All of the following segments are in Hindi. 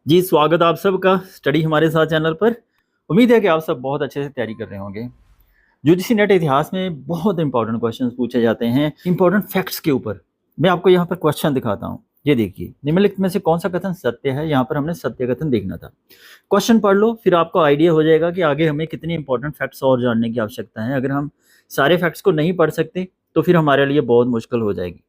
जी, स्वागत आप सबका स्टडी हमारे साथ चैनल पर। उम्मीद है कि आप सब बहुत अच्छे से तैयारी कर रहे होंगे। यूजीसी नेट इतिहास में बहुत इंपॉर्टेंट क्वेश्चंस पूछे जाते हैं इंपॉर्टेंट फैक्ट्स के ऊपर। मैं आपको यहाँ पर क्वेश्चन दिखाता हूँ। ये देखिए, निम्नलिखित में से कौन सा कथन सत्य है। यहाँ पर हमने सत्य कथन देखना था। क्वेश्चन पढ़ लो, फिर आपको आइडिया हो जाएगा कि आगे हमें कितनी इंपॉर्टेंट फैक्ट्स और जानने की आवश्यकता है। अगर हम सारे फैक्ट्स को नहीं पढ़ सकते तो फिर हमारे लिए बहुत मुश्किल हो जाएगी।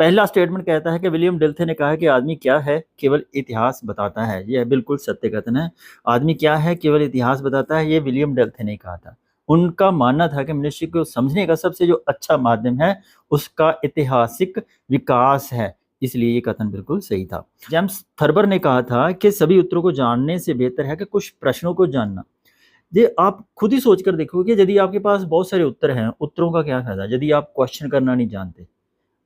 पहला स्टेटमेंट कहता है कि विलियम डिल्थे ने कहा है कि आदमी क्या है, केवल इतिहास बताता है। यह बिल्कुल सत्य कथन है। आदमी क्या है, केवल इतिहास बताता है, ये विलियम डिल्थे ने कहा था। उनका मानना था कि मनुष्य को समझने का सबसे जो अच्छा माध्यम है उसका ऐतिहासिक विकास है। इसलिए ये कथन बिल्कुल सही था। जेम्स थर्बर ने कहा था कि सभी उत्तरों को जानने से बेहतर है कि कुछ प्रश्नों को जानना। ये आप खुद ही सोच कर देखो कि यदि आपके पास बहुत सारे उत्तर हैं, उत्तरों का क्या फायदा यदि आप क्वेश्चन करना नहीं जानते।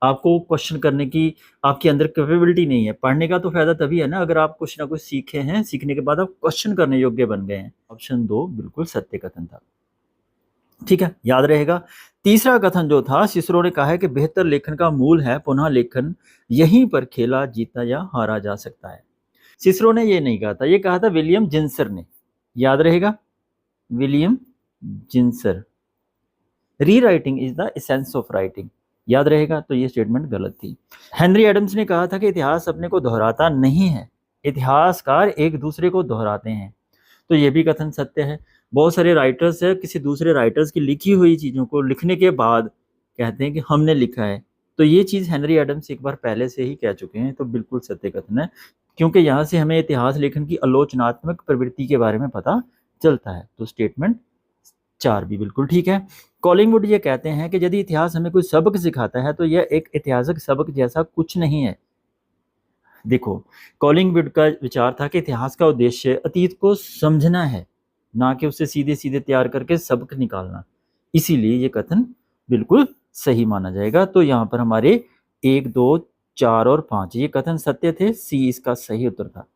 आपको क्वेश्चन करने की आपके अंदर कैपेबिलिटी नहीं है। पढ़ने का तो फायदा तभी है ना अगर आप कुछ ना कुछ सीखे हैं, सीखने के बाद आप क्वेश्चन करने योग्य बन गए हैं। ऑप्शन 2 बिल्कुल सत्य कथन था। ठीक है, याद रहेगा। तीसरा कथन जो था, सिसरो ने कहा है कि बेहतर लेखन का मूल है पुनः लेखन, यहीं पर खेला जीता या हारा जा सकता है। सिसरो ने ये नहीं कहा था, ये कहा था विलियम जिंसर ने। याद रहेगा, विलियम जिंसर। री writing is the essence of writing. याद रहेगा, तो ये स्टेटमेंट गलत थी। हेनरी एडम्स ने कहा था कि इतिहास अपने को दोहराता नहीं है, इतिहासकार एक दूसरे को दोहराते हैं। तो ये भी कथन सत्य है। बहुत सारे राइटर्स है, किसी दूसरे राइटर्स की लिखी हुई चीज़ों को लिखने के बाद कहते हैं कि हमने लिखा है। तो ये चीज़ हेनरी एडम्स एक बार पहले से ही कह चुके हैं, तो बिल्कुल सत्य कथन है। क्योंकि यहाँ से हमें इतिहास लेखन की आलोचनात्मक प्रवृत्ति के बारे में पता चलता है। तो स्टेटमेंट 4 भी बिल्कुल ठीक है। कॉलिंगवुड ये कहते हैं कि यदि इतिहास हमें कोई सबक सिखाता है तो यह एक ऐतिहासिक सबक जैसा कुछ नहीं है। देखो, कॉलिंगवुड का विचार था कि इतिहास का उद्देश्य अतीत को समझना है, ना कि उसे सीधे सीधे तैयार करके सबक निकालना। इसीलिए ये कथन बिल्कुल सही माना जाएगा। तो यहाँ पर हमारे 1, 2, 4 और 5 ये कथन सत्य थे। सी इसका सही उत्तर था।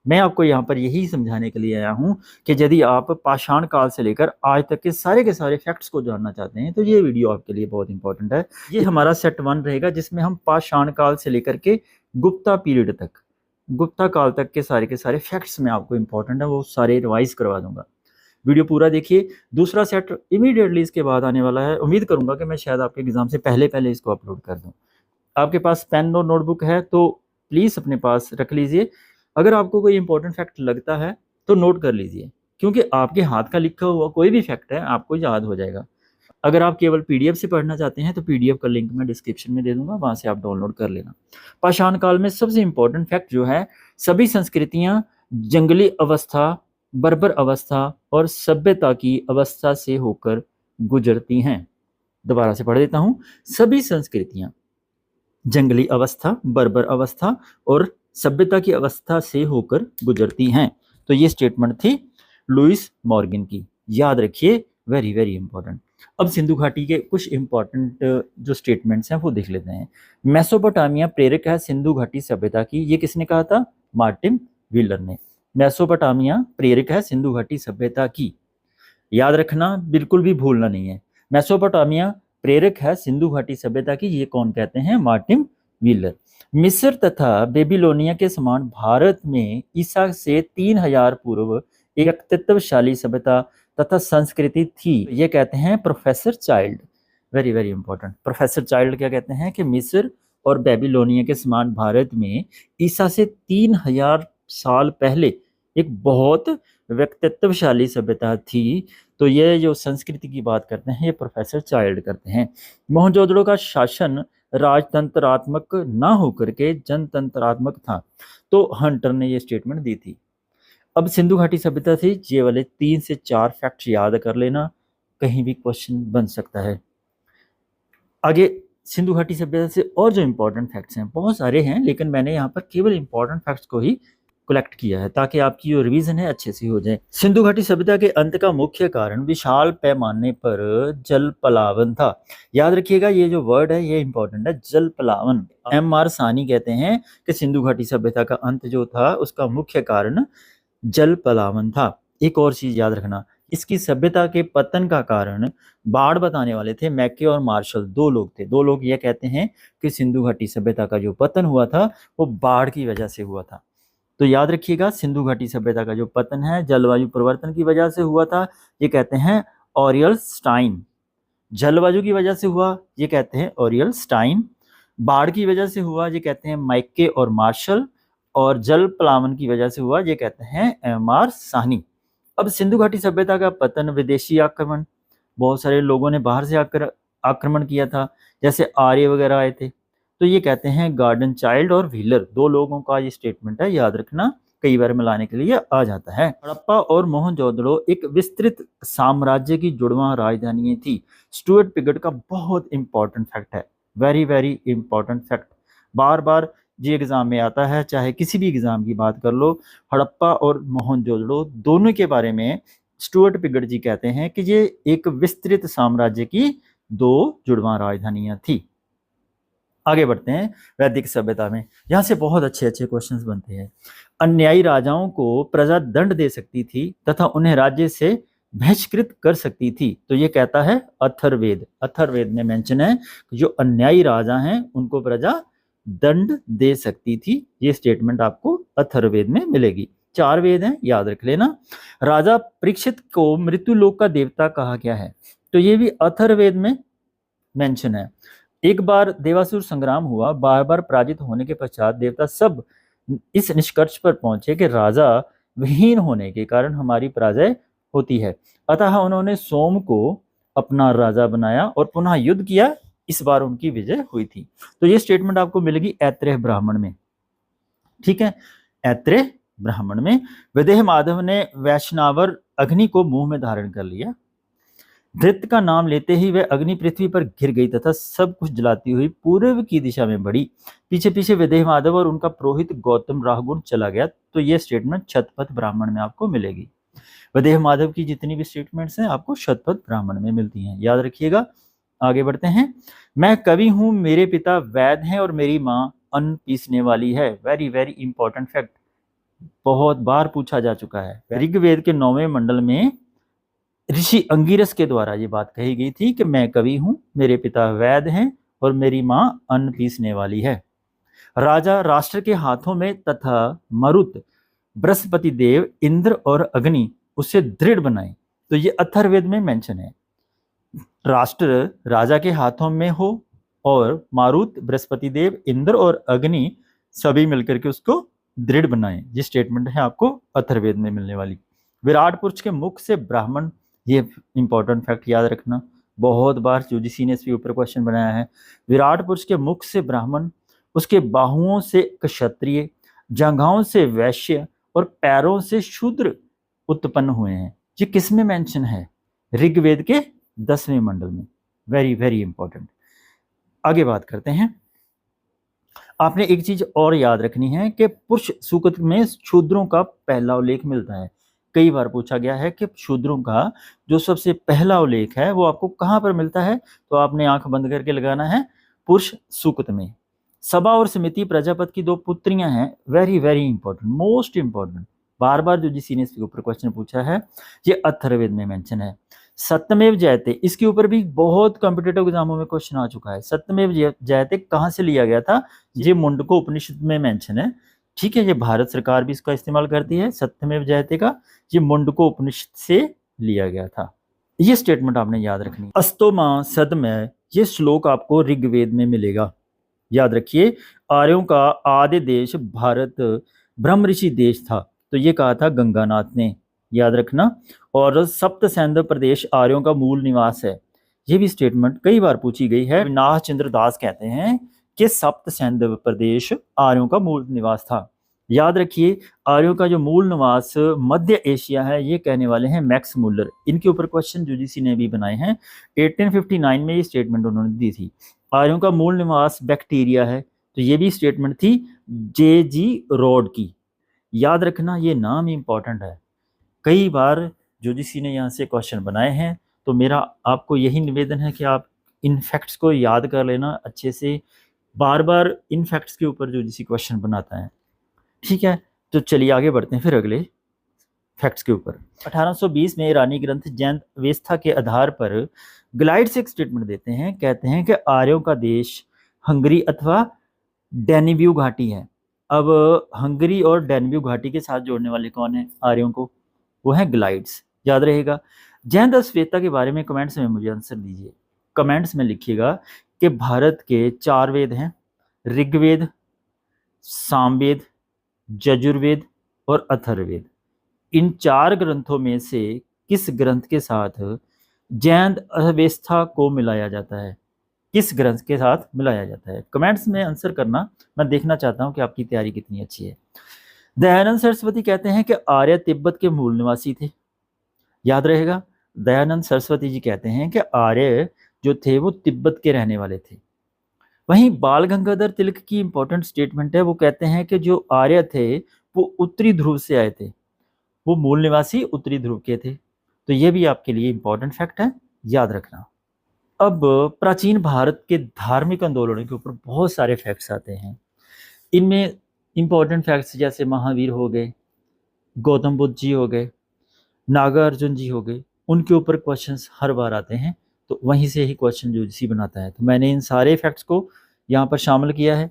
मैं आपको यहाँ पर यही समझाने के लिए आया हूँ कि यदि आप पाषाण काल से लेकर आज तक के सारे फैक्ट्स को जानना चाहते हैं तो ये वीडियो आपके लिए बहुत इंपॉर्टेंट है। ये हमारा सेट 1 रहेगा जिसमें हम पाषाण काल से लेकर के गुप्ता पीरियड तक, गुप्ता काल तक के सारे फैक्ट्स में आपको इंपॉर्टेंट है वो सारे रिवाइज करवा दूंगा। वीडियो पूरा देखिए। दूसरा सेट इमीडिएटली इसके बाद आने वाला है। उम्मीद करूंगा कि मैं शायद आपके एग्जाम से पहले पहले इसको अपलोड कर दूं। आपके पास पेन और नोटबुक है तो प्लीज़ अपने पास रख लीजिए। अगर आपको कोई इंपॉर्टेंट फैक्ट लगता है तो नोट कर लीजिए, क्योंकि आपके हाथ का लिखा हुआ कोई भी फैक्ट है आपको याद हो जाएगा। अगर आप केवल पीडीएफ से पढ़ना चाहते हैं तो पीडीएफ का लिंक मैं डिस्क्रिप्शन में दे दूंगा, वहां से आप डाउनलोड कर लेना। पाषाण काल में सबसे इंपॉर्टेंट फैक्ट जो है, सभी संस्कृतियां जंगली अवस्था, बर्बर अवस्था और सभ्यता की अवस्था से होकर गुजरती हैं। दोबारा से पढ़ देता हूं। सभी संस्कृतियां जंगली अवस्था, बर्बर अवस्था और सभ्यता की अवस्था से होकर गुजरती हैं। तो ये स्टेटमेंट थी लुइस मॉर्गन की। याद रखिए, वेरी वेरी इंपॉर्टेंट। अब सिंधु घाटी के कुछ इंपॉर्टेंट जो स्टेटमेंट्स हैं वो देख लेते हैं। मेसोपोटामिया प्रेरक है सिंधु घाटी सभ्यता की, ये किसने कहा था? मार्टिन व्हीलर ने। मेसोपोटामिया प्रेरक है सिंधु घाटी सभ्यता की। याद रखना, बिल्कुल भी भूलना नहीं है। मेसोपोटामिया प्रेरक है सिंधु घाटी सभ्यता की, ये कौन कहते हैं? Martin wheeler. मिस्र तथा बेबीलोनिया के समान भारत में ईसा से 3000 पूर्व एक व्यक्तित्वशाली सभ्यता तथा संस्कृति थी, ये कहते हैं professor child. Very very important. Professor child क्या कहते हैं कि मिस्र और बेबीलोनिया के समान भारत में ईसा से 3000 साल पहले एक बहुत व्यक्तित्वशाली सभ्यता थी। तो ये जो संस्कृति की बात करते हैं ये प्रोफेसर चाइल्ड करते हैं। मोहनजोदड़ो का शासन राजतंत्रात्मक ना होकर के जनतंत्रात्मक था, तो हंटर ने ये स्टेटमेंट दी थी। अब सिंधु घाटी सभ्यता थी, ये वाले 3 से 4 फैक्ट याद कर लेना, कहीं भी क्वेश्चन बन सकता है। आगे सिंधु घाटी सभ्यता से और जो इंपॉर्टेंट फैक्ट्स हैं बहुत सारे हैं, लेकिन मैंने यहाँ पर केवल इंपॉर्टेंट फैक्ट्स को ही कलेक्ट किया है ताकि आपकी जो रिवीजन है अच्छे से हो जाए। सिंधु घाटी सभ्यता के अंत का मुख्य कारण विशाल पैमाने पर जल पलावन था। याद रखिएगा, ये जो वर्ड है ये इंपॉर्टेंट है, जल पलावन। M.R. सानी कहते हैं कि सिंधु घाटी सभ्यता का अंत जो था उसका मुख्य कारण जल पलावन था। एक और चीज याद रखना, इसकी सभ्यता के पतन का कारण बाढ़ बताने वाले थे मैके और मार्शल, 2 लोग थे। 2 लोग ये कहते हैं कि सिंधु घाटी सभ्यता का जो पतन हुआ था वो बाढ़ की वजह से हुआ था। तो याद रखिएगा, सिंधु घाटी सभ्यता का जो पतन है जलवायु परिवर्तन की वजह से हुआ था, ये कहते हैं ओरियल स्टाइन। जलवायु की वजह से हुआ, ये कहते हैं ओरियल स्टाइन। बाढ़ की वजह से हुआ, ये कहते हैं माइके और मार्शल। और जल प्लावन की वजह से हुआ, ये कहते हैं एम.आर. साहनी। अब सिंधु घाटी सभ्यता का पतन, विदेशी आक्रमण, बहुत सारे लोगों ने बाहर से आकर आक्रमण किया था, जैसे आर्य वगैरह आए थे, तो ये कहते हैं गार्डन चाइल्ड और व्हीलर, दो लोगों का ये स्टेटमेंट है, याद रखना, कई बार मिलाने के लिए आ जाता है। हड़प्पा और मोहनजोदड़ो एक विस्तृत साम्राज्य की जुड़वां राजधानी थी। स्टुअर्ट पीरियड का बहुत इंपॉर्टेंट फैक्ट है, वेरी वेरी इंपॉर्टेंट फैक्ट, बार बार जी एग्जाम में आता है, चाहे किसी भी एग्जाम की बात कर लो, हड़प्पा और मोहनजोदड़ो दोनों के बारे में स्टुअर्ट पीरियड जी कहते हैं कि ये एक विस्तृत साम्राज्य की दो जुड़वां राजधानियां थी। आगे बढ़ते हैं वैदिक सभ्यता में, यहाँ से बहुत अच्छे अच्छे क्वेश्चंस बनते हैं। अन्यायी राजाओं को प्रजा दंड दे सकती थी तथा उन्हें राज्य से बहिष्कृत कर सकती थी, तो ये कहता है अथर्ववेद। अथर्ववेद में मेंशन है कि जो अन्यायी राजा हैं उनको प्रजा दंड दे सकती थी, ये स्टेटमेंट आपको अथर्ववेद में मिलेगी। 4 वेद हैं, याद रख लेना। राजा परीक्षित को मृत्युलोक का देवता कहा गया है, तो ये भी अथर्ववेद में मेंशन है। एक बार देवासुर संग्राम हुआ, बार बार पराजित होने के पश्चात देवता सब इस निष्कर्ष पर पहुंचे कि राजा विहीन होने के कारण हमारी पराजय होती है, अतः उन्होंने सोम को अपना राजा बनाया और पुनः युद्ध किया, इस बार उनकी विजय हुई थी। तो ये स्टेटमेंट आपको मिलेगी ऐत्रेय ब्राह्मण में, ठीक है। ऐत्रेय ब्राह्मण में विदेह माधव ने वैष्णवर अग्नि को मुंह में धारण कर लिया, धृत का नाम लेते ही वह अग्नि पृथ्वी पर घिर गई तथा सब कुछ जलाती हुई पूर्व की दिशा में बढ़ी। पीछे पीछे विदेह माधव और उनका पुरोहित गौतम राहुगुण चला गया, तो ये स्टेटमेंट शतपथ ब्राह्मण में आपको मिलेगी। विदेह माधव की जितनी भी स्टेटमेंट्स हैं आपको शतपथ ब्राह्मण में मिलती हैं, याद रखिएगा। आगे बढ़ते हैं। मैं कवि हूं, मेरे पिता वैद्य हैं और मेरी माँ अन्न पीसने वाली है। वेरी वेरी इंपॉर्टेंट फैक्ट, बहुत बार पूछा जा चुका है। ऋग्वेद के 9वें मंडल में ऋषि अंगिरस के द्वारा ये बात कही गई थी कि मैं कवि हूं, मेरे पिता वैद्य हैं और मेरी माँ अन्न पीसने वाली है। राजा राष्ट्र के हाथों में तथा मरुत बृहस्पति देव इंद्र और अग्नि उसे दृढ़ बनाए, तो ये अथर्ववेद में मेंशन है। राष्ट्र राजा के हाथों में हो और मारुत बृहस्पति देव इंद्र और अग्नि सभी मिलकर के उसको दृढ़ बनाए, ये स्टेटमेंट है आपको अथर्ववेद में मिलने वाली। विराट पुरुष के मुख से ब्राह्मण, ये इंपॉर्टेंट फैक्ट याद रखना, बहुत बार यूजीसी ने इसके ऊपर क्वेश्चन बनाया है। विराट पुरुष के मुख से ब्राह्मण, उसके बाहुओं से क्षत्रिय, जंघाओं से वैश्य और पैरों से शूद्र उत्पन्न हुए हैं। ये किस में मेंशन है? ऋग्वेद के 10वें मंडल में। Very very important. आगे बात करते हैं। आपने एक चीज और याद रखनी है कि पुरुष सूक्त में शूद्रों का पहला उल्लेख मिलता है। कई बार पूछा गया है कि शूद्रों का जो सबसे पहला उल्लेख है वो आपको कहाँ पर मिलता है, तो आपने आंख बंद करके लगाना है पुरुष सूक्त में। सभा और समिति प्रजापति की 2 पुत्रियां हैं, very very important, most important, बार बार जो जिसी ने इसके ऊपर क्वेश्चन पूछा है, ये अथर्ववेद में मेंशन है। सत्यमेव जयते, इसके ऊपर भी बहुत कॉम्पिटेटिव एग्जामों में क्वेश्चन आ चुका है। सत्यमेव जयते कहाँ से लिया गया था? ये मुंडको उपनिषद में मेंशन है, ठीक है। ये भारत सरकार भी इसका इस्तेमाल करती है, सत्यमेव जयते का, ये मुंडको उपनिषद से लिया गया था। ये स्टेटमेंट आपने याद रखनी है। अस्तोमा सदमय, ये श्लोक आपको ऋग्वेद में मिलेगा, याद रखिए। आर्यों का आदि देश भारत ब्रह्म ऋषि देश था, तो ये कहा था गंगानाथ ने, याद रखना। और सप्त सैंधव प्रदेश आर्यों का मूल निवास है, ये भी स्टेटमेंट कई बार पूछी गई है। अविनाश चंद्र दास कहते हैं कि सप्त सैंधव प्रदेश आर्यों का मूल निवास था। याद रखिए, आर्यों का जो मूल निवास मध्य एशिया है, ये कहने वाले हैं मैक्स मुलर। इनके ऊपर क्वेश्चन यूजीसी ने भी बनाए हैं। 1859 में ये स्टेटमेंट उन्होंने दी थी। आर्यों का मूल निवास बैक्टीरिया है, तो ये भी स्टेटमेंट थी जे.जी. रोड की। याद रखना, ये नाम इंपॉर्टेंट है, कई बार यूजीसी ने यहाँ से क्वेश्चन बनाए हैं, तो मेरा आपको यही निवेदन है कि आप इन फैक्ट्स को याद कर लेना अच्छे से, बार बार इन फैक्ट्स के ऊपर यूजीसी क्वेश्चन बनाता है, ठीक है। तो चलिए आगे बढ़ते हैं फिर अगले फैक्ट्स के ऊपर। 1820 में ईरानी ग्रंथ जैन अवेस्था के आधार पर ग्लाइड से एक स्टेटमेंट देते हैं, कहते हैं कि आर्यों का देश हंगरी अथवा डैन्यूब घाटी है। अब हंगरी और डैन्यूब घाटी के साथ जोड़ने वाले कौन है आर्यों को? वो है ग्लाइड्स, याद रहेगा। जयंत श्वेता के बारे में कमेंट्स में मुझे आंसर दीजिए। कमेंट्स में लिखिएगा कि भारत के 4 वेद हैं, ऋग्वेद, सामवेद, यजुर्वेद और अथर्ववेद। इन 4 ग्रंथों में से किस ग्रंथ के साथ जैन अवेस्था को मिलाया जाता है? किस ग्रंथ के साथ मिलाया जाता है? कमेंट्स में आंसर करना, मैं देखना चाहता हूं कि आपकी तैयारी कितनी अच्छी है। दयानंद सरस्वती कहते हैं कि आर्य तिब्बत के मूल निवासी थे, याद रहेगा। दयानंद सरस्वती जी कहते हैं कि आर्य जो थे वो तिब्बत के रहने वाले थे। वहीं बाल गंगाधर तिलक की इंपॉर्टेंट स्टेटमेंट है, वो कहते हैं कि जो आर्य थे वो उत्तरी ध्रुव से आए थे, वो मूल निवासी उत्तरी ध्रुव के थे। तो ये भी आपके लिए इंपॉर्टेंट फैक्ट है, याद रखना। अब प्राचीन भारत के धार्मिक आंदोलनों के ऊपर बहुत सारे फैक्ट्स आते हैं। इनमें इंपॉर्टेंट फैक्ट्स जैसे महावीर हो गए, गौतम बुद्ध जी हो गए, नागार्जुन जी हो गए, उनके ऊपर क्वेश्चंस हर बार आते हैं। तो वहीं से ही क्वेश्चन यूजीसी बनाता है। तो मैंने इन सारे फैक्ट्स को यहाँ पर शामिल किया है।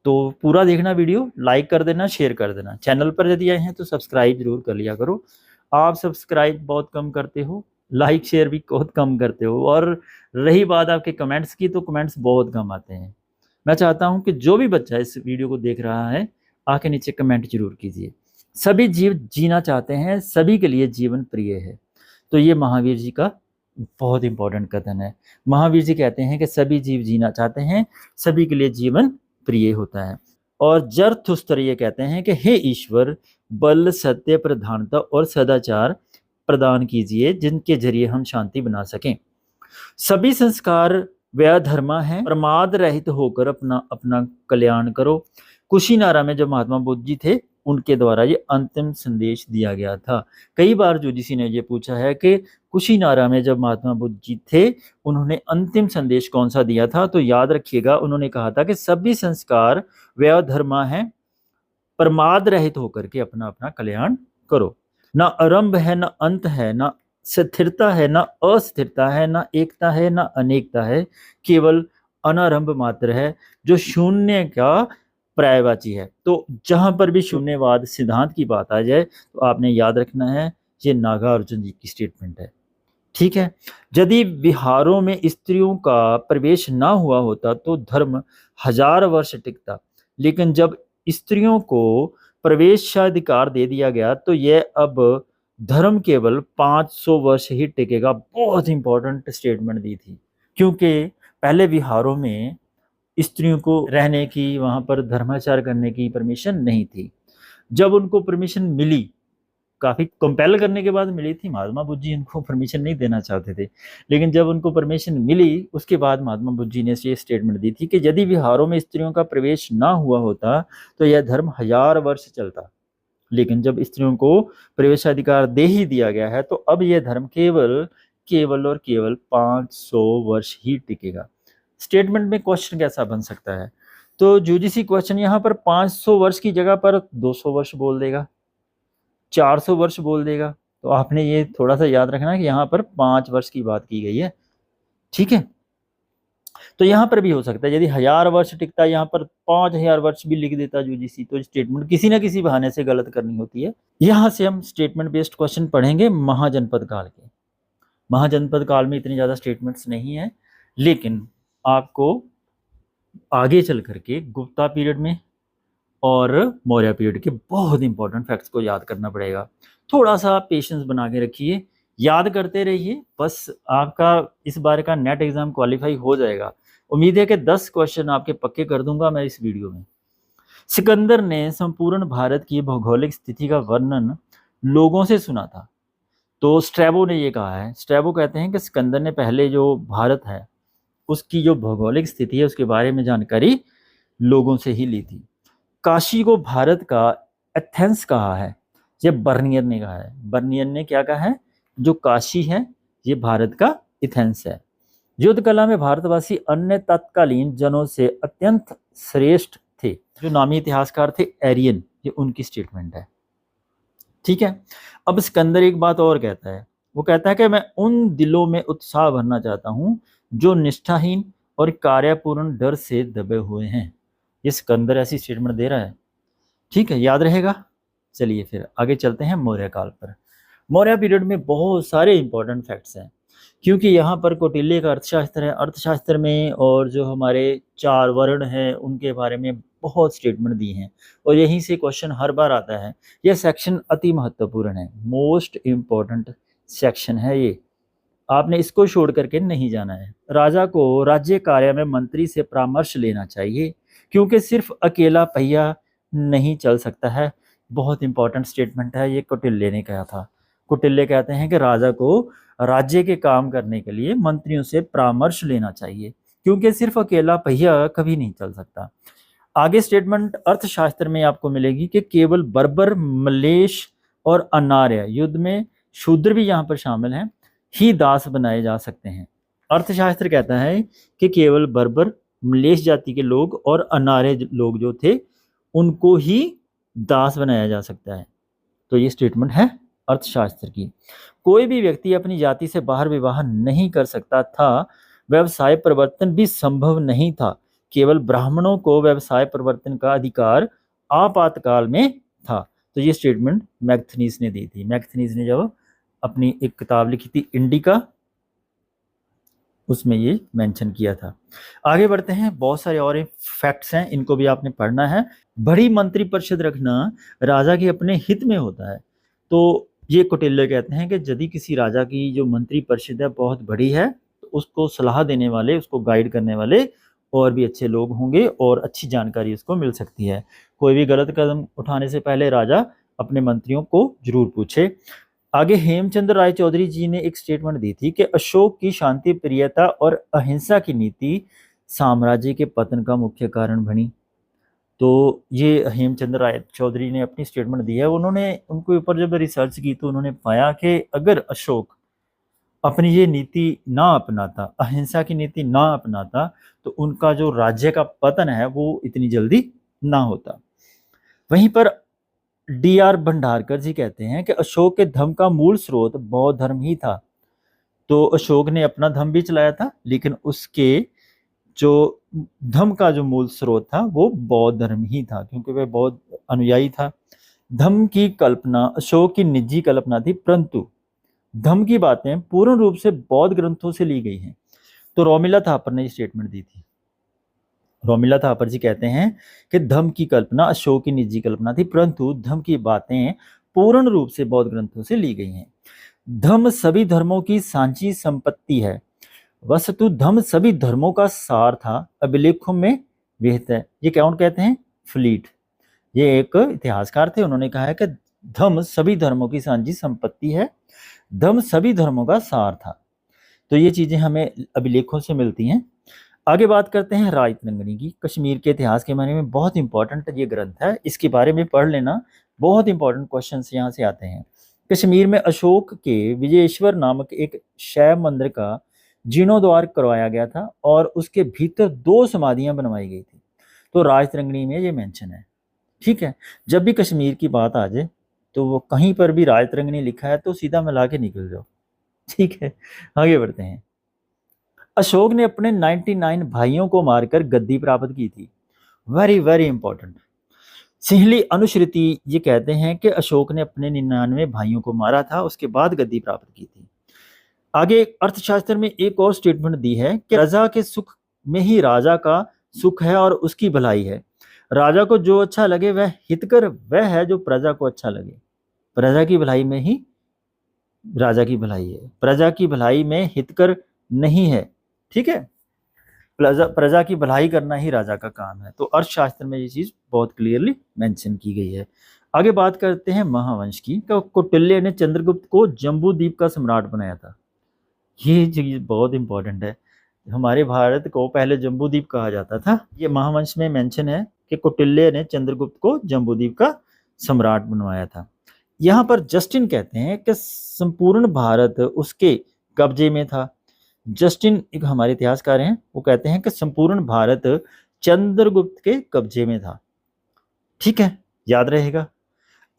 तो पूरा देखना वीडियो, लाइक कर देना, शेयर कर देना। चैनल पर यदि आए हैं तो सब्सक्राइब जरूर कर लिया करो। आप सब्सक्राइब बहुत कम करते हो, लाइक शेयर भी बहुत कम करते हो, और रही बात आपके कमेंट्स की, तो कमेंट्स बहुत कम आते हैं। मैं चाहता हूं कि जो भी बच्चा इस वीडियो को देख रहा है आके नीचे कमेंट जरूर कीजिए। सभी जीव जीना चाहते हैं, सभी के लिए जीवन प्रिय है। तो ये महावीर जी का बहुत इंपॉर्टेंट कथन है। महावीर जी कहते हैं कि सभी जीव जीना चाहते हैं, सभी के लिए जीवन प्रिय होता है। और जरथुस्तर ये कहते हैं कि हे ईश्वर, बल, सत्य, प्रधानता और सदाचार प्रदान कीजिए जिनके जरिए हम शांति बना सकें। सभी संस्कार वह धर्मा है, प्रमाद रहित होकर अपना अपना कल्याण करो। कुशीनारा में जो महात्मा बुद्ध जी थे उनके द्वारा ये अंतिम संदेश दिया गया था। कई बार यूजीसी ने ये पूछा है कि कुशीनारा में जब महात्मा बुद्ध जी थे उन्होंने अंतिम संदेश कौन सा दिया था? तो याद रखिएगा, उन्होंने कहा था कि सभी संस्कार वह धर्मा है, प्रमाद रहित होकर के अपना अपना कल्याण करो। ना आरंभ है, ना अंत है, ना स्थिरता है, ना अस्थिरता है, ना एकता है, ना अनेकता है, केवल अनारंभ मात्र है जो शून्य का पर्यायवाची है। तो जहां पर भी शून्यवाद सिद्धांत की बात आ जाए तो आपने याद रखना है ये नागार्जुन जी की स्टेटमेंट है। ठीक है। यदि विहारों में स्त्रियों का प्रवेश ना हुआ होता तो धर्म 1000 वर्ष टिकता, लेकिन जब स्त्रियों को प्रवेशाधिकार दे दिया गया तो यह अब धर्म केवल 500 वर्ष ही टिकेगा। बहुत इंपॉर्टेंट स्टेटमेंट दी थी, क्योंकि पहले विहारों में स्त्रियों को रहने की, वहां पर धर्माचार करने की परमिशन नहीं थी। जब उनको परमिशन मिली, काफी कंपेल करने के बाद मिली थी, महात्मा बुद्ध जी इनको परमिशन नहीं देना चाहते थे, लेकिन जब उनको परमिशन मिली उसके बाद महात्मा बुद्ध जी ने ये स्टेटमेंट दी थी कि यदि विहारों में स्त्रियों का प्रवेश ना हुआ होता तो यह धर्म 1000 वर्ष चलता, लेकिन जब स्त्रियों को प्रवेशाधिकार दे ही दिया गया है तो अब यह धर्म केवल केवल और केवल 500 वर्ष ही टिकेगा। स्टेटमेंट में क्वेश्चन कैसा बन सकता है? तो यूजीसी क्वेश्चन यहाँ पर 500 वर्ष की जगह पर 200 वर्ष बोल देगा, 400 वर्ष बोल देगा। तो आपने ये थोड़ा सा याद रखना कि यहाँ पर 5 वर्ष की बात की गई है। ठीक है। तो यहाँ पर भी हो सकता है यदि 1000 वर्ष टिकता, यहाँ पर 5000 वर्ष भी लिख देता यूजीसी, तो स्टेटमेंट किसी ना किसी बहाने से गलत करनी होती है। यहाँ से हम स्टेटमेंट बेस्ड क्वेश्चन पढ़ेंगे महाजनपद काल के। महाजनपद काल में इतनी ज्यादा स्टेटमेंट्स नहीं है, लेकिन आपको आगे चल करके गुप्ता पीरियड में और मौर्य पीरियड के बहुत इंपॉर्टेंट फैक्ट्स को याद करना पड़ेगा। थोड़ा सा पेशेंस बना के रखिए, याद करते रहिए, बस आपका इस बार का नेट एग्जाम क्वालिफाई हो जाएगा। उम्मीद है कि 10 क्वेश्चन आपके पक्के कर दूंगा मैं इस वीडियो में। सिकंदर ने संपूर्ण भारत की भौगोलिक स्थिति का वर्णन लोगों से सुना था। तो स्ट्रैबो ने ये कहा है, स्ट्रैबो कहते हैं कि सिकंदर ने पहले जो भारत है उसकी जो भौगोलिक स्थिति है उसके बारे में जानकारी लोगों से ही ली थी। काशी को भारत का एथेंस कहा है, ये बर्नियर ने कहा है। बर्नियर ने क्या कहा है? जो काशी है ये भारत का एथेंस है। युद्ध कला में भारतवासी अन्य तत्कालीन जनों से अत्यंत श्रेष्ठ थे। जो नामी इतिहासकार थे एरियन, ये उनकी स्टेटमेंट है। ठीक है। अब सिकंदर एक बात और कहता है, वो कहता है कि मैं उन दिलों में उत्साह भरना चाहता हूं जो निष्ठाहीन और कार्यपूर्ण डर से दबे हुए हैं। ये सिकंदर ऐसी स्टेटमेंट दे रहा है। ठीक है, याद रहेगा। चलिए फिर आगे चलते हैं मौर्य काल पर। मौर्य पीरियड में बहुत सारे इंपॉर्टेंट फैक्ट्स हैं, क्योंकि यहाँ पर कौटिल्य का अर्थशास्त्र है, अर्थशास्त्र में और जो हमारे चार वर्ण हैं उनके बारे में बहुत स्टेटमेंट दी हैं, और यहीं से क्वेश्चन हर बार आता है। यह सेक्शन अति महत्वपूर्ण है, मोस्ट इम्पॉर्टेंट सेक्शन है ये, आपने इसको छोड़ करके नहीं जाना है। राजा को राज्य कार्य में मंत्री से परामर्श लेना चाहिए, क्योंकि सिर्फ अकेला पहिया नहीं चल सकता है। बहुत इंपॉर्टेंट स्टेटमेंट है ये, कौटिल्य ने कहा था। कौटिल्य कहते हैं कि राजा को राज्य के काम करने के लिए मंत्रियों से परामर्श लेना चाहिए, क्योंकि सिर्फ अकेला पहिया कभी नहीं चल सकता। आगे स्टेटमेंट अर्थशास्त्र में आपको मिलेगी कि केवल बर्बर, मलेश और अनार्य, युद्ध में शूद्र भी यहाँ पर शामिल हैं, ही दास बनाए जा सकते हैं। अर्थशास्त्र कहता है कि केवल बर्बर, मलेश जाति के लोग और अनार्य लोग जो थे उनको ही दास बनाया जा सकता है। तो ये स्टेटमेंट है अर्थशास्त्र की। कोई भी व्यक्ति अपनी जाति से बाहर विवाह नहीं कर सकता था, व्यवसाय परिवर्तन भी संभव नहीं था। केवल ब्राह्मणों को व्यवसाय परिवर्तन का अधिकार आपातकाल में था। तो ये स्टेटमेंट मैगथनीज ने दी थी। मैगथनीज ने जब अपनी एक किताब लिखी थी इंडिका, उसमें ये मेंशन किया था। आगे बढ़ते हैं, बहुत सारे और फैक्ट्स हैं, इनको भी आपने पढ़ना है। बड़ी मंत्री परिषद रखना राजा के अपने हित में होता है। तो ये कौटिल्य कहते हैं कि यदि किसी राजा की जो मंत्री परिषद है बहुत बड़ी है, तो उसको सलाह देने वाले, उसको गाइड करने वाले और भी अच्छे लोग होंगे और अच्छी जानकारी उसको मिल सकती है। कोई भी गलत कदम उठाने से पहले राजा अपने मंत्रियों को जरूर पूछे। आगे हेमचंद्र राय चौधरी जी ने एक स्टेटमेंट दी थी कि अशोक की शांति प्रियता और अहिंसा की नीति साम्राज्य के पतन का मुख्य कारण बनी। तो ये हेमचंद्र राय चौधरी ने अपनी स्टेटमेंट दी है। उन्होंने उनके ऊपर जब रिसर्च की तो उन्होंने पाया कि अगर अशोक अपनी ये नीति ना अपनाता, अहिंसा की नीति ना अपनाता, तो उनका जो राज्य का पतन है वो इतनी जल्दी ना होता। वहीं पर डी.आर. भंडारकर जी कहते हैं कि अशोक के धर्म का मूल स्रोत बौद्ध धर्म ही था। तो अशोक ने अपना धर्म भी चलाया था, लेकिन उसके जो धर्म का जो मूल स्रोत था वो बौद्ध धर्म ही था, क्योंकि वह बौद्ध अनुयायी था। धर्म की कल्पना अशोक की निजी कल्पना थी, परंतु धर्म की बातें पूर्ण रूप से बौद्ध ग्रंथों से ली गई हैं। तो रोमिला थापर ने स्टेटमेंट दी थी। रोमिला थापर जी कहते हैं कि धर्म की कल्पना अशोक की निजी कल्पना थी, परंतु धर्म की बातें पूर्ण रूप से बौद्ध ग्रंथों से ली गई हैं। धर्म सभी धर्मों की सांझी संपत्ति है। वस्तु धर्म सभी धर्मों का सार था, अभिलेखों में विहित है। ये कौन कहते हैं? फ्लीट। ये एक इतिहासकार थे, उन्होंने कहा है कि धर्म सभी धर्मों की सांझी संपत्ति है, धर्म सभी धर्मों का सार था। तो ये चीजें हमें अभिलेखों से मिलती हैं। आगे बात करते हैं रायतरंगिणी की। कश्मीर के इतिहास के बारे में बहुत इंपॉर्टेंट ये ग्रंथ है, इसके बारे में पढ़ लेना, बहुत इंपॉर्टेंट क्वेश्चन यहाँ से आते हैं। कश्मीर में अशोक के विजयेश्वर नामक एक शैव मंदिर का जीर्णोद्धार करवाया गया था और उसके भीतर 2 समाधियां बनवाई गई थी। तो राजतरंगिणी में ये मेंशन है। ठीक है, जब भी कश्मीर की बात आ जाए तो वो कहीं पर भी राजतरंगिणी लिखा है तो सीधा मिला के निकल जाओ। ठीक है, आगे बढ़ते हैं। अशोक ने अपने 99 भाइयों को मारकर गद्दी प्राप्त की थी। Very very important. सिंहली अनुश्रुति ये कहते हैं कि अशोक ने अपने 99 भाइयों को मारा था, उसके बाद गद्दी प्राप्त की थी। आगे अर्थशास्त्र में एक और स्टेटमेंट दी है कि प्रजा के सुख में ही राजा का सुख है और उसकी भलाई है। राजा को जो अच्छा लगे वह हितकर वह है जो प्रजा को अच्छा लगे। प्रजा की भलाई में ही राजा की भलाई है, प्रजा की भलाई में हितकर नहीं है। ठीक है, प्रजा की भलाई करना ही राजा का काम है। तो अर्थशास्त्र में ये चीज बहुत क्लियरली मेंशन की गई है। आगे बात करते हैं महावंश की। कौटिल्य ने चंद्रगुप्त को जम्बूद्वीप का सम्राट बनाया था। ये चीज बहुत इंपॉर्टेंट है। हमारे भारत को पहले जम्बूद्वीप कहा जाता था। ये महावंश में मेंशन है कि कौटिल्य ने चंद्रगुप्त को जम्बूद्वीप का सम्राट बनवाया था। यहाँ पर जस्टिन कहते हैं कि संपूर्ण भारत उसके कब्जे में था। जस्टिन एक हमारे इतिहासकार हैं, वो कहते हैं कि संपूर्ण भारत चंद्रगुप्त के कब्जे में था। ठीक है, याद रहेगा।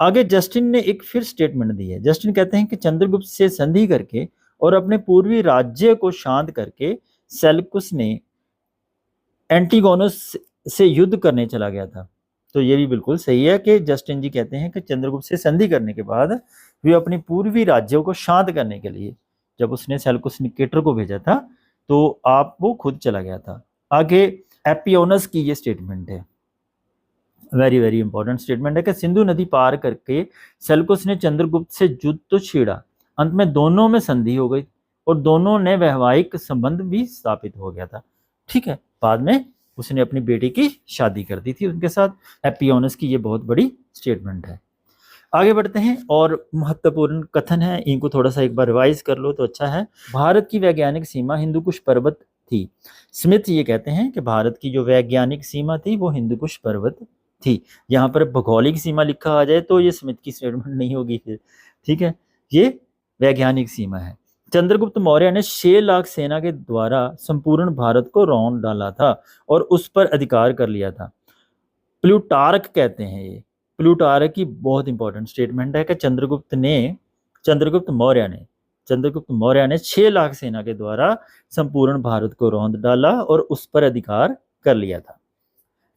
आगे जस्टिन ने एक फिर स्टेटमेंट दी है। जस्टिन कहते हैं कि चंद्रगुप्त से संधि करके और अपने पूर्वी राज्य को शांत करके सेल्युकस ने एंटीगोनस से युद्ध करने चला गया था। तो ये भी बिल्कुल सही है कि जस्टिन जी कहते हैं कि चंद्रगुप्त से संधि करने के बाद वे अपनी पूर्वी राज्यों को शांत करने के लिए जब उसने सेल्यूकस निकेटर को भेजा था तो आप वो खुद चला गया था। आगे एपियोनस की ये स्टेटमेंट है, वेरी वेरी इंपॉर्टेंट स्टेटमेंट है कि सिंधु नदी पार करके सेल्यूकस ने चंद्रगुप्त से युद्ध तो छेड़ा, अंत में दोनों में संधि हो गई और दोनों ने वैवाहिक संबंध भी स्थापित हो गया था। ठीक है, बाद में उसने अपनी बेटी की शादी कर दी थी उनके साथ। एपियोनस की ये बहुत बड़ी स्टेटमेंट है। आगे बढ़ते हैं और महत्वपूर्ण कथन है, इनको थोड़ा सा एक बार रिवाइज कर लो तो अच्छा है। भारत की वैज्ञानिक सीमा हिंदुकुश पर्वत थी। स्मिथ ये कहते हैं कि भारत की जो वैज्ञानिक सीमा थी वो हिंदुकुश पर्वत थी। यहाँ पर भौगोलिक सीमा लिखा आ जाए तो ये स्मिथ की स्टेटमेंट नहीं होगी फिर, ठीक है, ये वैज्ञानिक सीमा है। चंद्रगुप्त मौर्य ने 6 लाख सेना के द्वारा संपूर्ण भारत को रौंद डाला था और उस पर अधिकार कर लिया था। प्लूटार्क कहते हैं, ये प्लूटार्क की बहुत इंपॉर्टेंट स्टेटमेंट है कि चंद्रगुप्त मौर्य ने 6 लाख सेना के द्वारा संपूर्ण भारत को रौंद डाला और उस पर अधिकार कर लिया था।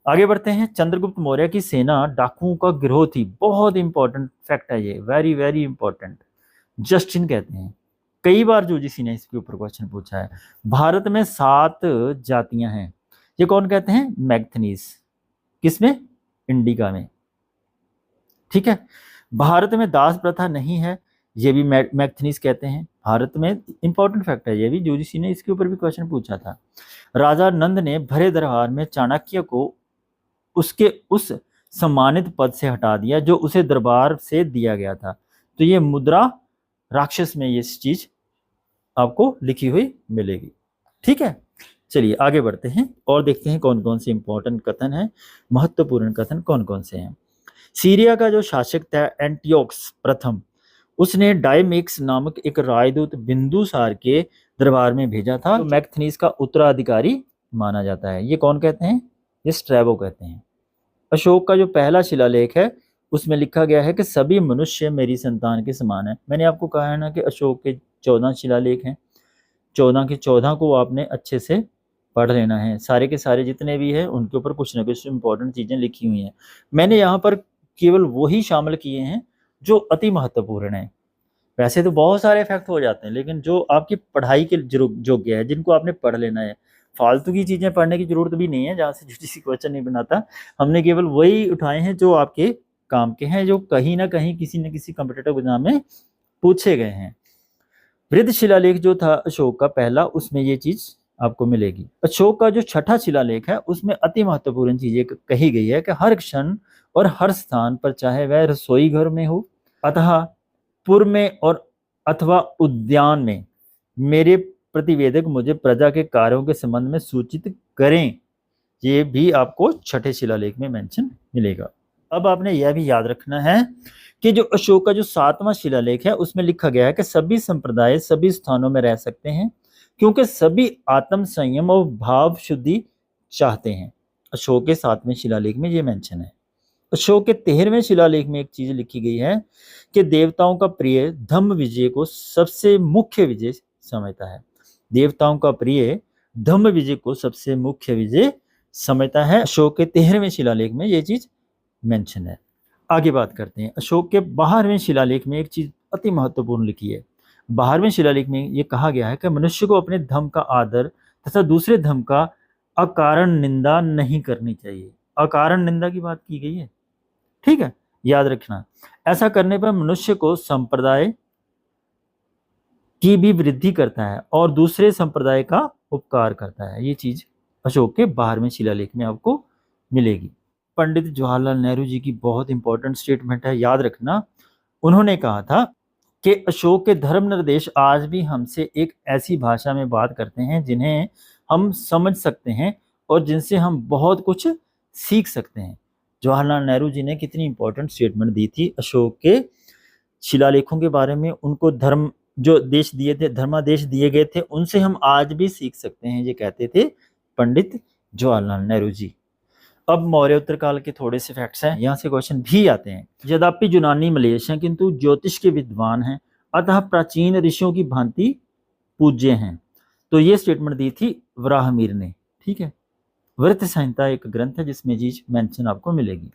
आगे बढ़ते हैं। चंद्रगुप्त मौर्य की सेना डाकुओं का गिरोह थी। बहुत इंपॉर्टेंट फैक्ट है ये, वेरी वेरी इंपॉर्टेंट। जस्टिन कहते हैं, कई बार यूजीसी ने इसके ऊपर क्वेश्चन पूछा है। भारत में 7 जातियां हैं। ये कौन कहते हैं? मैग्थनीज। किसमें? इंडिका में। ठीक है, भारत में दास प्रथा नहीं है, ये भी मैग्थनीज कहते हैं। भारत में इंपॉर्टेंट फैक्ट है ये भी, यूजीसी ने इसके ऊपर भी क्वेश्चन पूछा था। राजा नंद ने भरे दरबार में चाणक्य को उसके उस सम्मानित पद से हटा दिया जो उसे दरबार से दिया गया था। तो ये मुद्रा राक्षस में ये चीज आपको लिखी हुई मिलेगी। ठीक है, चलिए आगे बढ़ते हैं और देखते हैं कौन कौन से इंपॉर्टेंट कथन हैं, महत्वपूर्ण कथन कौन कौन से हैं। सीरिया का जो शासक था एंटियोक्स प्रथम, उसने डायमिक्स नामक एक राजदूत बिंदुसार के दरबार में भेजा था, तो मैग्थनीज का उत्तराधिकारी माना जाता है। ये कौन कहते हैं? ये स्ट्रैबो कहते हैं। अशोक का जो पहला शिलालेख है उसमें लिखा गया है कि सभी मनुष्य मेरी संतान के समान है। मैंने आपको कहा है ना कि अशोक के 14 शिलालेख हैं, 14 के 14 को आपने अच्छे से पढ़ लेना है। सारे के सारे जितने भी हैं उनके ऊपर कुछ ना कुछ इंपॉर्टेंट चीज़ें लिखी हुई हैं। मैंने यहाँ पर केवल वही शामिल किए हैं जो अति महत्वपूर्ण है। वैसे तो बहुत सारे फैक्ट हो जाते हैं, लेकिन जो आपकी पढ़ाई के योग्य है, जिनको आपने पढ़ लेना है, फालतू की चीज़ें पढ़ने की जरूरत भी नहीं है जहाँ से यूजीसी क्वेश्चन नहीं बनाता। हमने केवल वही उठाए हैं जो आपके काम के हैं, जो कहीं ना कहीं किसी न किसी कॉम्पिटिटिव एग्जाम में पूछे गए हैं। वृद्ध शिलालेख जो था अशोक का पहला, उसमें ये चीज आपको मिलेगी। अशोक का जो छठा शिलालेख है उसमें अति महत्वपूर्ण चीज ये कही गई है कि हर क्षण और हर स्थान पर, चाहे वह रसोई घर में हो अथवा पुर में और अथवा उद्यान में, मेरे प्रतिवेदक मुझे प्रजा के कार्यों के संबंध में सूचित करें। ये भी आपको छठे शिलालेख में मेंशन मिलेगा। अब आपने यह भी याद रखना है कि जो अशोक का जो 7वां शिलालेख है उसमें लिखा गया है कि सभी संप्रदाय सभी स्थानों में रह सकते हैं क्योंकि सभी आत्म संयम और भाव शुद्धि चाहते हैं। अशोक के 7वें शिलालेख में ये मेंशन है। अशोक के 13वें शिलालेख में एक चीज लिखी गई है कि देवताओं का प्रिय धम्म विजय को सबसे मुख्य विजय समझता है। देवताओं का प्रिय धम्म विजय को सबसे मुख्य विजय समझता है। अशोक के 13वें शिलालेख में ये चीज मेंशन है। आगे बात करते हैं। अशोक के 12वें शिलालेख में एक चीज अति महत्वपूर्ण लिखी है। 12वें शिलालेख में ये कहा गया है कि मनुष्य को अपने धर्म का आदर तथा दूसरे धर्म का अकारण निंदा नहीं करनी चाहिए। अकारण निंदा की बात की गई है, ठीक है, याद रखना। ऐसा करने पर मनुष्य को संप्रदाय की भी वृद्धि करता है और दूसरे संप्रदाय का उपकार करता है। ये चीज अशोक के 12वें शिलालेख में आपको मिलेगी। पंडित जवाहरलाल नेहरू जी की बहुत इंपॉर्टेंट स्टेटमेंट है, याद रखना। उन्होंने कहा था कि अशोक के धर्म निर्देश आज भी हमसे एक ऐसी भाषा में बात करते हैं जिन्हें हम समझ सकते हैं और जिनसे हम बहुत कुछ सीख सकते हैं। जवाहरलाल नेहरू जी ने कितनी इंपॉर्टेंट स्टेटमेंट दी थी अशोक के शिलालेखों के बारे में। उनको धर्म जो देश दिए थे, धर्मादेश दिए गए थे, उनसे हम आज भी सीख सकते हैं, ये कहते थे पंडित जवाहरलाल नेहरू जी। अब मौर्य उत्तर काल के थोड़े से फैक्ट्स हैं, यहाँ से क्वेश्चन भी आते हैं। यद्यपि यूनानी मलेश हैं किंतु ज्योतिष के विद्वान हैं, अतः प्राचीन ऋषियों की भांति पूज्य हैं। तो ये स्टेटमेंट दी थी वराहमिहिर ने, ठीक है। व्रत संहिता एक ग्रंथ है जिसमें चीज मेंशन आपको मिलेगी।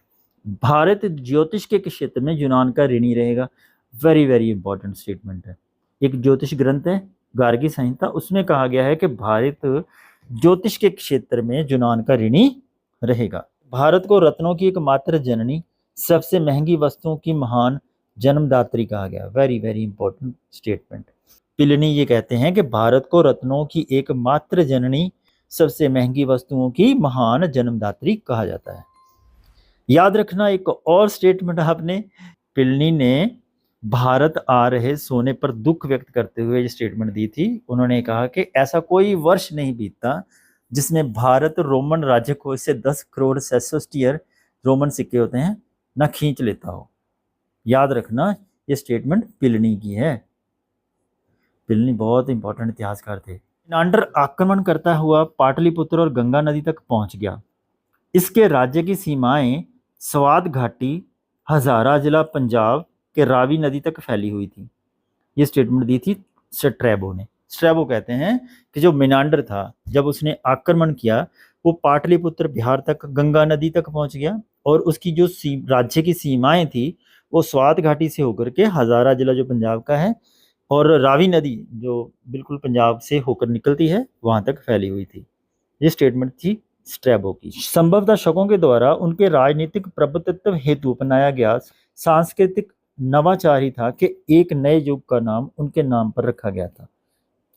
भारत ज्योतिष के क्षेत्र में यूनान का ऋणी रहेगा। वेरी वेरी इंपॉर्टेंट स्टेटमेंट है। एक ज्योतिष ग्रंथ है गार्गी संहिता, उसमें कहा गया है कि भारत ज्योतिष के क्षेत्र में यूनान का ऋणी रहेगा। भारत को रत्नों की एकमात्र जननी, सबसे महंगी वस्तुओं की महान जन्मदात्री कहा गया। Very very important statement. Pliny ये कहते हैं कि भारत को रत्नों की एकमात्र जननी, सबसे महंगी वस्तुओं की महान जन्मदात्री कहा जाता है। याद रखना एक और स्टेटमेंट आपने, प्लिनी ने भारत आ रहे सोने पर दुख व्यक्त करते हुए ये स्टेटमेंट दी थी। उन्होंने कहा कि ऐसा कोई वर्ष नहीं बीतता जिसमें भारत रोमन राज्य कोष से 10 करोड़ सेस्टोस्टियर रोमन सिक्के होते हैं ना खींच लेता हो। याद रखना ये स्टेटमेंट प्लिनी की है। प्लिनी बहुत इंपॉर्टेंट इतिहासकार थे। मिनांडर आक्रमण करता हुआ पाटलिपुत्र और गंगा नदी तक पहुंच गया। इसके राज्य की सीमाएं स्वात घाटी, हजारा जिला पंजाब के रावी नदी तक फैली हुई थी। ये स्टेटमेंट दी थी स्ट्रैबो ने। स्ट्रैबो कहते हैं कि जो मिनांडर था, जब उसने आक्रमण किया वो पाटलिपुत्र बिहार तक, गंगा नदी तक पहुंच गया और उसकी जो राज्य की सीमाएं थी वो स्वात घाटी से होकर के हजारा जिला जो पंजाब का है और रावी नदी जो बिल्कुल पंजाब से होकर निकलती है वहां तक फैली हुई थी। ये स्टेटमेंट थी स्ट्रैबो की। संभवतः शकों के द्वारा उनके राजनीतिक प्रभुत्व हेतु अपनाया गया सांस्कृतिक नवाचार ही था कि एक नए युग का नाम उनके नाम पर रखा गया था।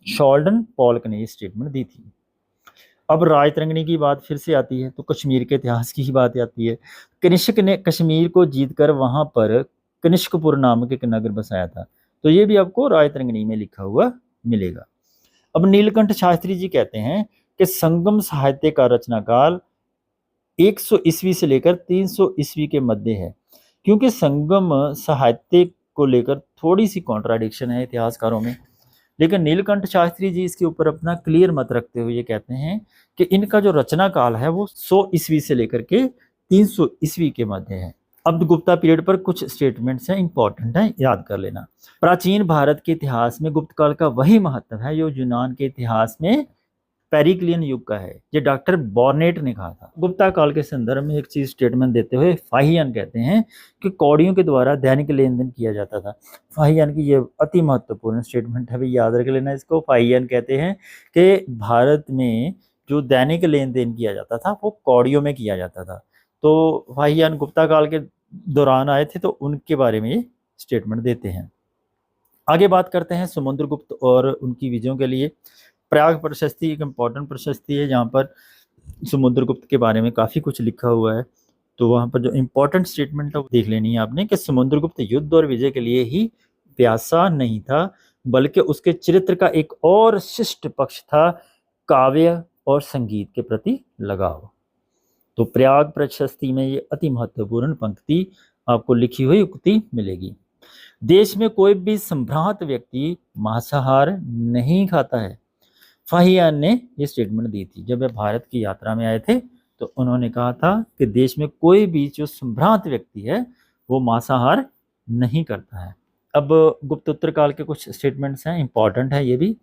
शॉल्डन पॉल्क ने ये स्टेटमेंट दी थी। अब राजतरंगिणी की बात फिर से आती है तो कश्मीर के इतिहास की ही बात आती है। कनिष्क ने कश्मीर को जीतकर वहां पर कनिष्कपुर नामक एक नगर बसाया था। तो ये भी आपको राजतरंगिणी में लिखा हुआ मिलेगा। अब नीलकंठ शास्त्री जी कहते हैं कि संगम साहित्य का रचना काल 100 ईस्वी से लेकर 300 ईस्वी के मध्य है। क्योंकि संगम साहित्य को लेकर थोड़ी सी कॉन्ट्राडिक्शन है इतिहासकारों में, लेकिन नीलकंठ शास्त्री जी इसके ऊपर अपना क्लियर मत रखते हुए ये कहते हैं कि इनका जो रचना काल है वो 100 ईस्वी से लेकर के 300 ईस्वी के मध्य है। अब गुप्ता पीरियड पर कुछ स्टेटमेंट्स हैं, इंपॉर्टेंट है, याद कर लेना। प्राचीन भारत के इतिहास में गुप्त काल का वही महत्व है जो यूनान के इतिहास में पेरिक्लियन युग का है। ये डॉक्टर बॉर्नेट ने कहा था। गुप्ता काल के संदर्भ में एक चीज स्टेटमेंट देते हुए फाहियान कहते हैं कि कौड़ियों के द्वारा दैनिक लेन देन किया जाता था। फाहियान की ये अति महत्वपूर्ण स्टेटमेंट है, भाई याद रख लेना इसको। फाहियान कहते हैं कि भारत में जो दैनिक लेन देन किया जाता था वो कौड़ियों में किया जाता था। तो फाहियान गुप्ता काल के दौरान आए थे तो उनके बारे में ये स्टेटमेंट देते हैं। आगे बात करते हैं समुद्रगुप्त और उनकी विजयों के लिए। प्रयाग प्रशस्ति एक इम्पॉर्टेंट प्रशस्ति है जहाँ पर समुद्रगुप्त के बारे में काफ़ी कुछ लिखा हुआ है। तो वहाँ पर जो इम्पोर्टेंट स्टेटमेंट है वो देख लेनी है आपने कि समुद्रगुप्त युद्ध और विजय के लिए ही प्यासा नहीं था, बल्कि उसके चरित्र का एक और शिष्ट पक्ष था, काव्य और संगीत के प्रति लगाव। तो प्रयाग प्रशस्ति में ये अति महत्वपूर्ण पंक्ति आपको लिखी हुई उक्ति मिलेगी। देश में कोई भी संभ्रांत व्यक्ति मांसाहार नहीं खाता है। फाहियान ने ये स्टेटमेंट दी थी जब वे भारत की यात्रा में आए थे, तो उन्होंने कहा था कि देश में कोई भी जो संभ्रांत व्यक्ति है वो मांसाहार नहीं करता है। अब गुप्तोत्तर काल के कुछ स्टेटमेंट्स हैं, इंपॉर्टेंट है ये भी।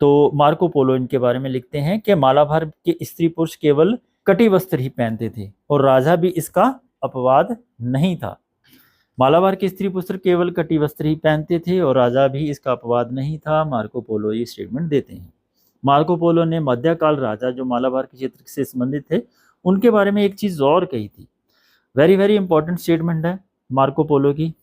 तो मार्को पोलो इनके बारे में लिखते हैं कि मालाबार के स्त्री पुरुष केवल कटी वस्त्र ही पहनते थे और राजा भी इसका अपवाद नहीं था। मालाबार के स्त्री पुरुष केवल कटी वस्त्र ही पहनते थे और राजा भी इसका अपवाद नहीं था। मार्को पोलो ये स्टेटमेंट देते हैं। मार्को पोलो ने मध्यकाल राजा जो मालाबार के क्षेत्र से संबंधित थे उनके बारे में एक चीज और कही थी। वेरी वेरी इंपॉर्टेंट स्टेटमेंट है मार्को पोलो की।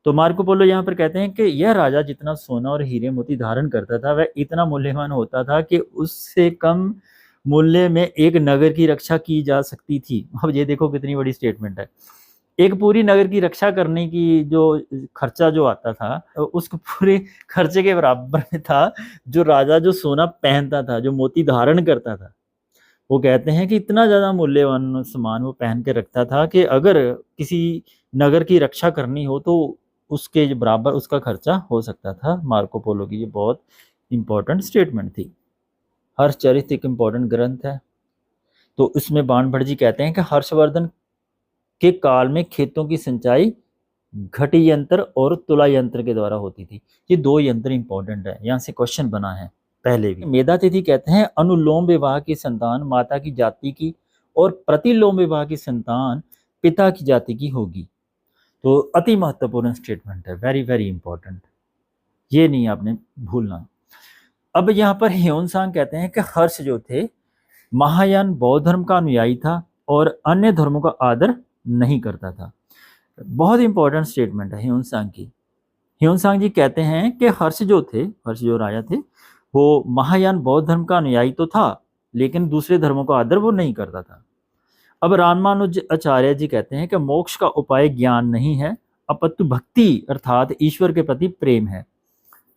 तो मार्को पोलो यहाँ पर कहते हैं कि यह राजा जितना सोना और हीरे मोती धारण करता था वह इतना मूल्यवान होता था कि उससे कम मूल्य में एक नगर की रक्षा की जा सकती थी। अब ये देखो कितनी बड़ी स्टेटमेंट है। एक पूरी नगर की रक्षा करने की जो खर्चा जो आता था उस पूरे खर्चे के बराबर में था जो राजा जो सोना पहनता था, जो मोती धारण करता था। वो कहते हैं कि इतना ज़्यादा मूल्यवान सामान वो पहन के रखता था कि अगर किसी नगर की रक्षा करनी हो तो उसके बराबर उसका खर्चा हो सकता था। मार्को पोलो की ये बहुत इंपॉर्टेंट स्टेटमेंट थी। हर्षचरित एक इम्पॉर्टेंट ग्रंथ है। तो इसमें बाण जी कहते हैं कि हर्षवर्धन के काल में खेतों की सिंचाई घटी यंत्र और तुला यंत्र के द्वारा होती थी। ये दो यंत्र इंपॉर्टेंट है, यहाँ से क्वेश्चन बना है पहले भी। मेधा तिथि कहते हैं अनुलोम विवाह की संतान माता की जाति की और प्रतिलोम विवाह की संतान पिता की जाति की होगी। तो अति महत्वपूर्ण स्टेटमेंट है, वेरी वेरी इंपॉर्टेंट, ये नहीं आपने भूलना। अब यहाँ पर ह्योनसांग कहते हैं कि हर्ष जो थे महायान बौद्ध धर्म का अनुयायी था और अन्य धर्मों का आदर नहीं करता था। बहुत इंपॉर्टेंट स्टेटमेंट है ह्योनसांग की। ह्योनसांग जी कहते हैं कि हर्ष जो राजा थे वो महायान बौद्ध धर्म का अनुयायी तो था, लेकिन दूसरे धर्मों का आदर वो नहीं करता था। अब रामानुज आचार्य जी कहते हैं कि मोक्ष का उपाय ज्ञान नहीं है, अपितु भक्ति अर्थात ईश्वर के प्रति प्रेम है।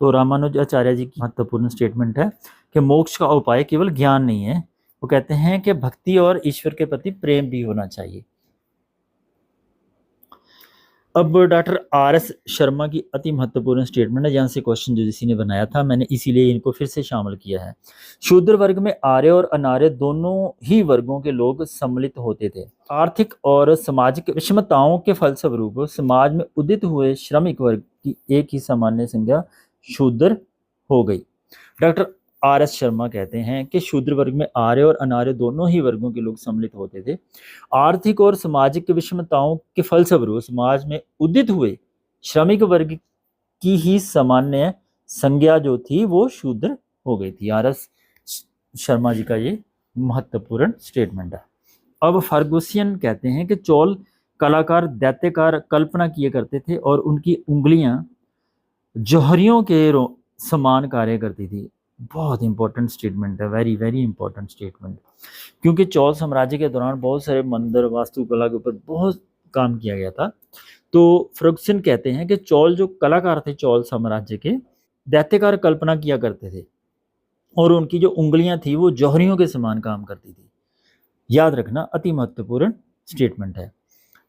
तो रामानुज आचार्य जी की महत्वपूर्ण स्टेटमेंट है कि मोक्ष का उपाय केवल ज्ञान नहीं है, वो कहते हैं कि भक्ति और ईश्वर के प्रति प्रेम भी होना चाहिए। अब डॉक्टर आर.एस. शर्मा की अति महत्वपूर्ण स्टेटमेंट है, जहाँ से क्वेश्चन जो जिसी ने बनाया था, मैंने इसीलिए इनको फिर से शामिल किया है। शूद्र वर्ग में आर्य और अनार्य दोनों ही वर्गों के लोग सम्मिलित होते थे। आर्थिक और सामाजिक विषमताओं के फलस्वरूप समाज में उदित हुए श्रमिक वर्ग की एक ही सामान्य संज्ञा शूद्र हो गई। Doctor R S. शर्मा कहते हैं कि शूद्र वर्ग में आर्य और अनार्य दोनों ही वर्गों के लोग सम्मिलित होते थे। आर्थिक और सामाजिक विषमताओं के फलस्वरूप समाज में उदित हुए श्रमिक वर्ग की ही सामान्य संज्ञा जो थी वो शूद्र हो गई थी। आर.एस. शर्मा जी का ये महत्वपूर्ण स्टेटमेंट है। अब फर्गुसियन कहते हैं कि चोल कलाकार दैत्यकार कल्पना किए करते थे और उनकी उंगलियां जौहरियों के समान कार्य करती थी। बहुत इंपॉर्टेंट स्टेटमेंट है, वेरी वेरी इंपॉर्टेंट स्टेटमेंट, क्योंकि चौल साम्राज्य के दौरान बहुत सारे मंदिर वास्तुकला के ऊपर बहुत काम किया गया था। तो फर्गुसन कहते हैं कि चौल जो कलाकार थे चौल साम्राज्य के, दैत्यकार कल्पना किया करते थे और उनकी जो उंगलियां थी वो जौहरियों के समान काम करती थी। याद रखना, अति महत्वपूर्ण स्टेटमेंट है।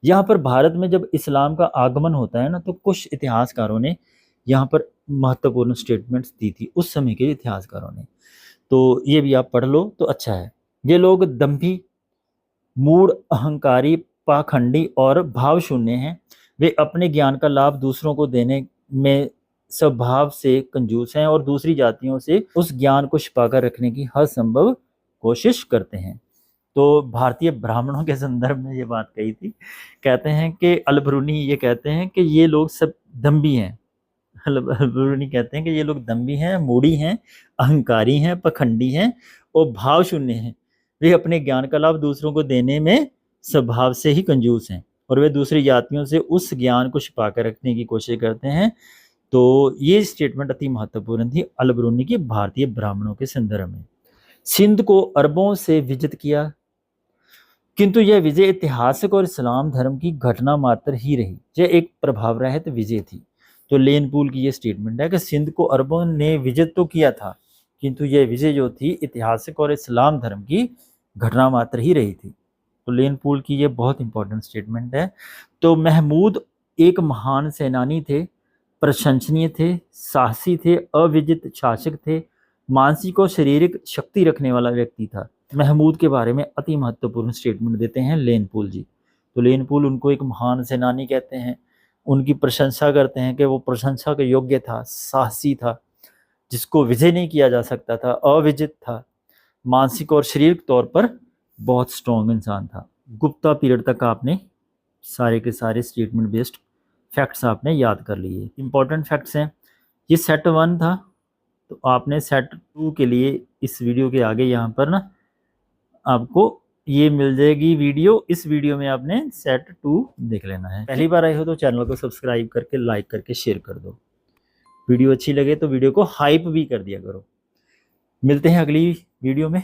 यहाँ पर भारत में जब इस्लाम का आगमन होता है ना, तो कुछ इतिहासकारों ने यहाँ पर महत्वपूर्ण स्टेटमेंट्स दी थी, उस समय के इतिहासकारों ने, तो ये भी आप पढ़ लो तो अच्छा है। ये लोग दंभी, मूढ़, अहंकारी, पाखंडी और भाव शून्य हैं। वे अपने ज्ञान का लाभ दूसरों को देने में स्वभाव से कंजूस हैं और दूसरी जातियों से उस ज्ञान को छिपाकर रखने की हर संभव कोशिश करते हैं। तो भारतीय ब्राह्मणों के संदर्भ में ये बात कही थी। कहते हैं कि अल-बरूनी ये कहते हैं कि ये लोग सब दंभी हैं। अल-बरूनी कहते हैं कि ये लोग दंभी हैं, मूढ़ी हैं, अहंकारी हैं, पखंडी हैं और भाव शून्य हैं। वे अपने ज्ञान का लाभ दूसरों को देने में स्वभाव से ही कंजूस हैं और वे दूसरी जातियों से उस ज्ञान को छिपा कर रखने की कोशिश करते हैं। तो ये स्टेटमेंट अति महत्वपूर्ण थी अल-बरूनी की भारतीय ब्राह्मणों के संदर्भ में। सिंध को अरबों से विजित किया, किंतु यह विजय ऐतिहासिक और इस्लाम धर्म की घटना मात्र ही रही। यह एक प्रभाव रहित विजय थी। तो लेन पूल की ये स्टेटमेंट है कि सिंध को अरबों ने विजित तो किया था, किंतु यह विजय जो थी ऐतिहासिक और इस्लाम धर्म की घटना मात्र ही रही थी। तो लेन पूल की ये बहुत इंपॉर्टेंट स्टेटमेंट है। तो महमूद एक महान सेनानी थे, प्रशंसनीय थे, साहसी थे, अविजित शासक थे, मानसिक और शारीरिक शक्ति रखने वाला व्यक्ति था। महमूद के बारे में अति महत्वपूर्ण स्टेटमेंट देते हैं लेनपूल जी। तो लेनपूल उनको एक महान सेनानी कहते हैं, उनकी प्रशंसा करते हैं कि वो प्रशंसा के योग्य था, साहसी था, जिसको विजय नहीं किया जा सकता था, अविजित था, मानसिक और शारीरिक तौर पर बहुत स्ट्रॉन्ग इंसान था। गुप्ता पीरियड तक आपने सारे के सारे स्टेटमेंट बेस्ड फैक्ट्स आपने याद कर लिए। इंपॉर्टेंट फैक्ट्स हैं। ये सेट 1 था, तो आपने सेट 2 के लिए इस वीडियो के आगे यहाँ पर ना आपको ये मिल जाएगी वीडियो। इस वीडियो में आपने सेट 2 देख लेना है। पहली बार आए हो तो चैनल को सब्सक्राइब करके लाइक करके शेयर कर दो। वीडियो अच्छी लगे तो वीडियो को हाइप भी कर दिया करो। मिलते हैं अगली वीडियो में।